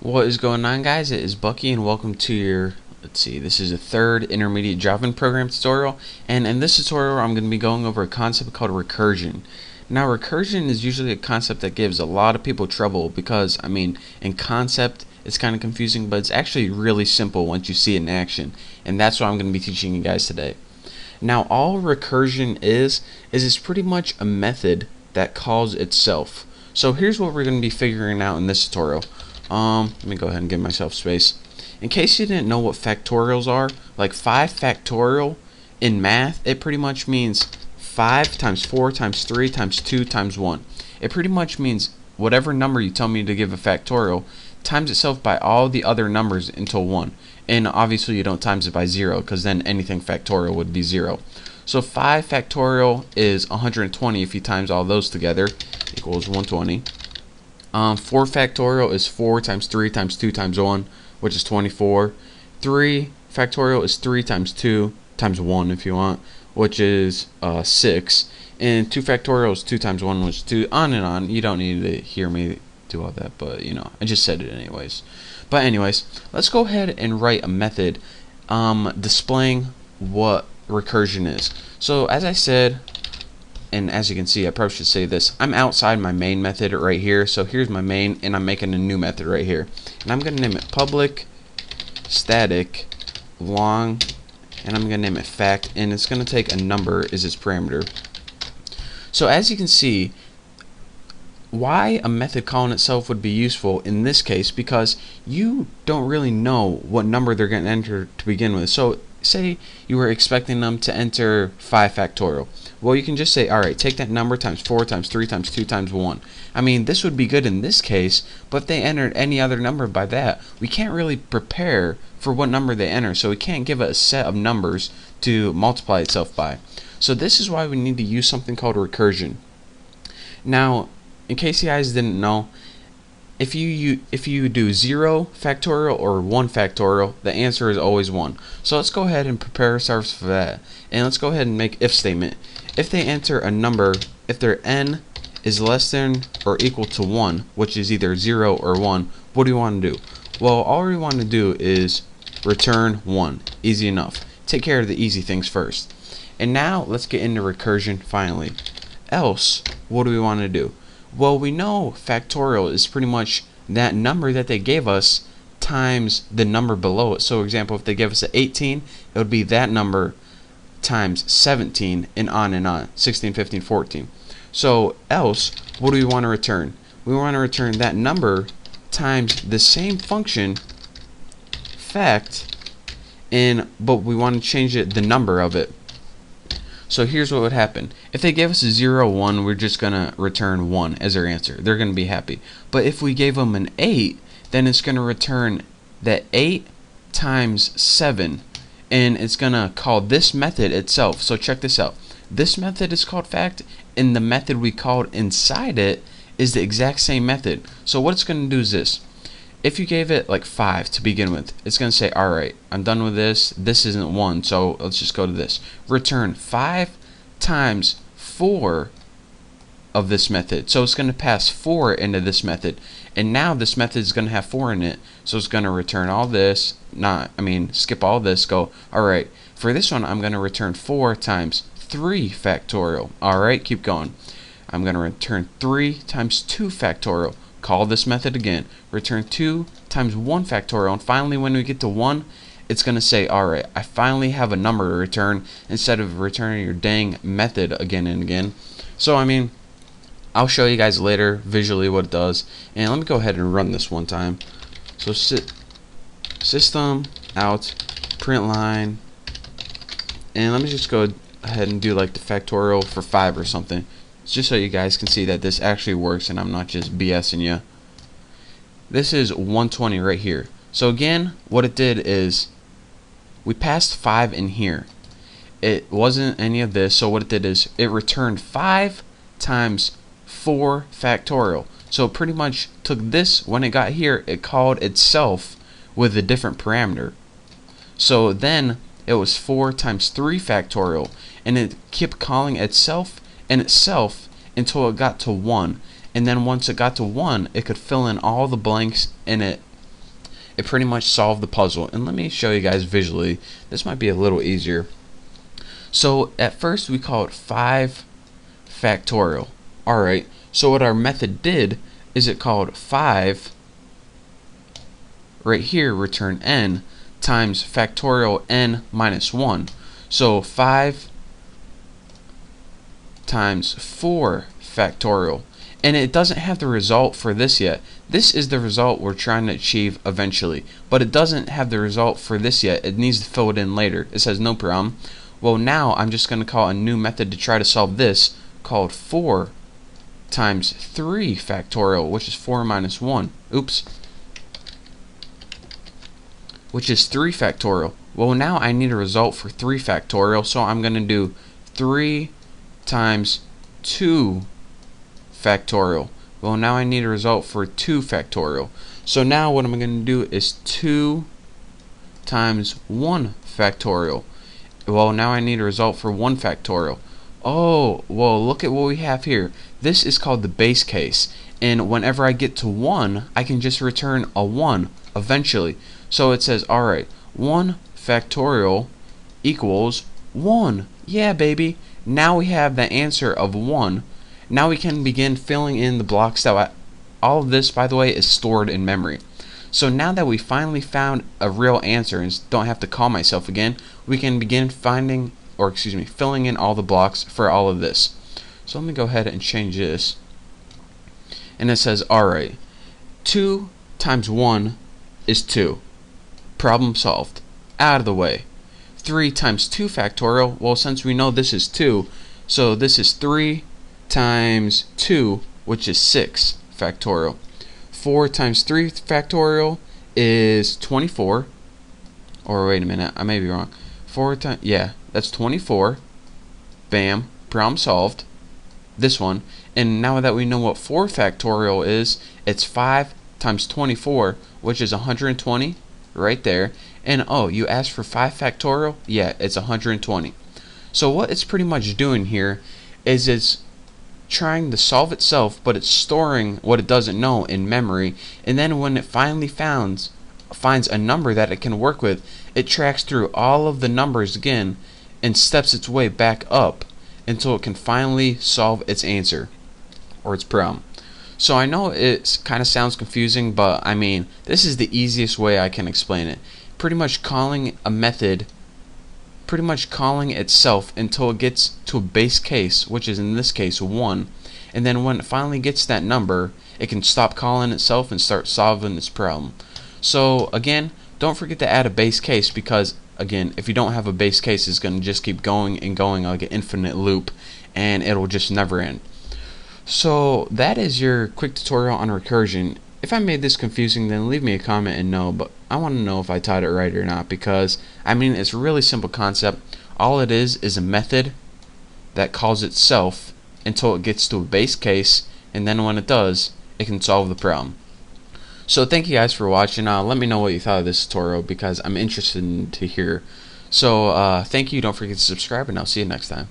What is going on, guys? It is Bucky and welcome to your, this is a third intermediate Java program tutorial, and in this tutorial I'm going to be going over a concept called recursion. Now recursion is usually a concept that gives a lot of people trouble because, in concept it's kind of confusing, but it's actually really simple once you see it in action, and that's what I'm going to be teaching you guys today. Now all recursion is it's pretty much a method that calls itself. So here's what we're going to be figuring out in this tutorial. Let me go ahead and give myself space. In case you didn't know what factorials are, like 5 factorial in math, it pretty much means 5 times 4 times 3 times 2 times 1. It pretty much means whatever number you tell me to give a factorial times itself by all the other numbers until 1. And obviously you don't times it by 0 because then anything factorial would be 0. So 5 factorial is 120 if you times all those together equals 120. 4 factorial is 4 times 3 times 2 times 1, which is 24. 3 factorial is 3 times 2 times 1 if you want, which is 6. And 2 factorial is 2 times 1, which is 2, on and on. You don't need to hear me do all that, but I just said it anyways. But anyways, let's go ahead and write a method displaying what recursion is. So as I said, and as you can see, I probably should say this, I'm outside my main method right here. So here's my main, and I'm making a new method right here, and I'm going to name it public static long, and I'm going to name it fact, and it's going to take a number as its parameter. So as you can see, why a method calling itself would be useful in this case, because you don't really know what number they're going to enter to begin with. So say you were expecting them to enter 5 factorial. Well, you can just say, alright, take that number times 4 times 3 times 2 times 1. This would be good in this case, but if they entered any other number by that, we can't really prepare for what number they enter, so we can't give it a set of numbers to multiply itself by. So this is why we need to use something called recursion. Now, in case you guys didn't know, if you do 0 factorial or 1 factorial, the answer is always 1. So let's go ahead and prepare ourselves for that. And let's go ahead and make if statement. If they enter a number, if their n is less than or equal to 1, which is either 0 or 1, what do you want to do? Well, all we want to do is return 1. Easy enough. Take care of the easy things first. And now let's get into recursion finally. Else, what do we want to do? Well, we know factorial is pretty much that number that they gave us times the number below it. So, for example, if they gave us an 18, it would be that number times 17 and on, 16, 15, 14. So, else, what do we want to return? We want to return that number times the same function, fact, but we want to change it, the number of it. So here's what would happen. If they gave us a 0, 1, we're just going to return 1 as their answer. They're going to be happy. But if we gave them an 8, then it's going to return that 8 times 7. And it's going to call this method itself. So check this out. This method is called fact, and the method we called inside it is the exact same method. So what it's going to do is this. If you gave it like 5 to begin with, it's going to say, alright, I'm done with this. This isn't 1, so let's just go to this. Return 5 times 4 of this method. So it's going to pass 4 into this method. And now this method is going to have 4 in it. So it's going to return all this, skip all this, go, alright, for this one I'm going to return 4 times 3 factorial. Alright, keep going. I'm going to return 3 times 2 factorial. Call this method again, return 2 times 1 factorial, and finally when we get to 1, it's going to say, alright, I finally have a number to return instead of returning your dang method again and again. So I'll show you guys later visually what it does, and let me go ahead and run this one time. So system out print line, and let me just go ahead and do like the factorial for 5 or something, just so you guys can see that this actually works and I'm not just BSing you. This is 120 right here. So again, what it did is we passed 5 in here. It wasn't any of this, so what it did is it returned 5 times 4 factorial. So it pretty much took this, when it got here, it called itself with a different parameter. So then it was 4 times 3 factorial, and it kept calling itself and itself until it got to 1, and then once it got to 1 it could fill in all the blanks in it it pretty much solved the puzzle. And let me show you guys visually. This might be a little easier. So at first we call it 5 factorial. Alright, so what our method did is it called 5, right here, return n, times factorial n minus 1. So 5 times 4 factorial. And it doesn't have the result for this yet. This is the result we're trying to achieve eventually. But it doesn't have the result for this yet. It needs to fill it in later. It says no problem. Well, now I'm just going to call a new method to try to solve this, called 4 times 3 factorial, which is 4 minus 1. Oops. Which is 3 factorial. Well, now I need a result for 3 factorial, so I'm going to do 3 times 2 factorial. Well, now I need a result for 2 factorial. So now what I'm going to do is 2 times 1 factorial. Well, now I need a result for 1 factorial. Oh, well, look at what we have here. This is called the base case. And whenever I get to 1, I can just return a 1 eventually. So it says, alright, 1 factorial equals 1. Yeah, baby. Now we have the answer of 1. Now we can begin filling in the blocks that all of this, by the way, is stored in memory. So now that we finally found a real answer and don't have to call myself again, we can begin filling in all the blocks for all of this. So let me go ahead and change this. And it says, alright, 2 times 1 is 2. Problem solved. Out of the way. 3 times 2 factorial, well, since we know this is 2, so this is 3 times 2, which is 6 factorial. 4 times 3 factorial is 24. Or wait a minute, I may be wrong. 4 times, yeah, that's 24. Bam, problem solved. This one. And now that we know what 4 factorial is, it's 5 times 24, which is 120, right there. And oh, you asked for 5 factorial? Yeah, it's 120. So what it's pretty much doing here is it's trying to solve itself, but it's storing what it doesn't know in memory, and then when it finally finds a number that it can work with, it tracks through all of the numbers again and steps its way back up until it can finally solve its answer or its problem. So I know it kind of sounds confusing, but I mean, this is the easiest way I can explain it. Pretty much calling a method, pretty much calling itself until it gets to a base case, which is in this case 1, and then when it finally gets that number, it can stop calling itself and start solving its problem. So again, don't forget to add a base case, because again, if you don't have a base case, it's going to just keep going and going like an infinite loop, and it'll just never end. So that is your quick tutorial on recursion. If I made this confusing, then leave me a comment and know, but I want to know if I taught it right or not, because I mean, it's a really simple concept. All it is a method that calls itself until it gets to a base case, and then when it does, it can solve the problem. So thank you guys for watching. Let me know what you thought of this tutorial, because I'm interested to hear. So thank you, don't forget to subscribe, and I'll see you next time.